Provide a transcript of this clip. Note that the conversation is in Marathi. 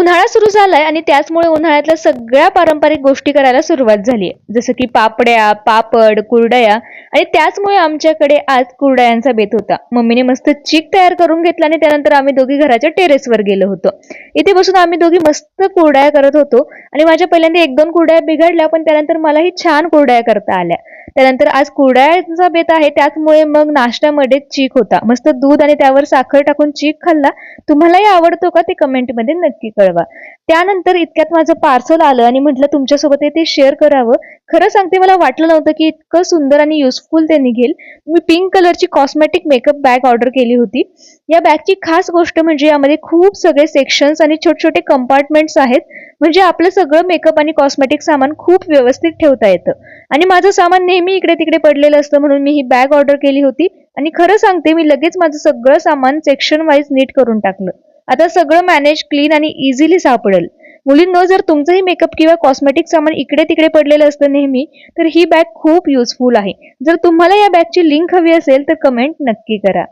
उन्हाळा सुरू झालाय आणि त्याचमुळे उन्हाळ्यातल्या सगळ्या पारंपरिक गोष्टी करायला सुरुवात झाली आहे, जसं की पापड्या, पापड, कुरडया. आणि त्याचमुळे आमच्याकडे आज कुरडयांचा बेत होता. मम्मीने मस्त चीक तयार करून घेतला आणि त्यानंतर आम्ही दोघी घराच्या टेरेसवर गेलो होतो. इथे बसून आम्ही दोघी मस्त कुरडया करत होतो आणि माझ्या पहिल्यांदा एक दोन कुरडया बिघडल्या, पण त्यानंतर मलाही छान कुरडया करता आल्या. त्यानंतर आज कुरडयांचा बेत आहे, त्याचमुळे मग नाश्त्यामध्ये चीक होता. मस्त दूध आणि त्यावर साखर टाकून चीक खाल्ला. तुम्हालाही आवडतो का ते कमेंटमध्ये नक्की कळवा. त्यानंतर इतक्यात माझं पार्सल आलं आणि म्हटलं तुमच्यासोबत ते शेअर करावं. खरं सांगते, मला वाटलं नव्हतं की इतकं सुंदर आणि युजफुल ते निघेल. मी पिंक कलरची कॉस्मेटिक मेकअप बॅग ऑर्डर केली होती. या बॅगची खास गोष्ट म्हणजे यामध्ये खूप सगळे सेक्शन्स आणि छोटे छोटे कंपार्टमेंट्स आहेत. म्हणजे आपलं सगळं मेकअप आणि कॉस्मेटिक सामान खूप व्यवस्थित ठेवता येतं. आणि माझं सामान नेहमी इकडे तिकडे पडलेलं असतं, म्हणून मी ही बॅग ऑर्डर केली होती. आणि खरं सांगते, मी लगेच माझं सगळं सामान सेक्शन वाईज नीट करून टाकलं. आता सगळं मॅनेज, क्लीन आणि इझिली सापडेल. मुलींनो, जर तुमचंही मेकअप किंवा कॉस्मेटिक सामान इकडे तिकडे पडलेलं असतं नेहमी, तर ही बॅग खूप युजफुल आहे. जर तुम्हाला या बॅगची लिंक हवी असेल तर कमेंट नक्की करा.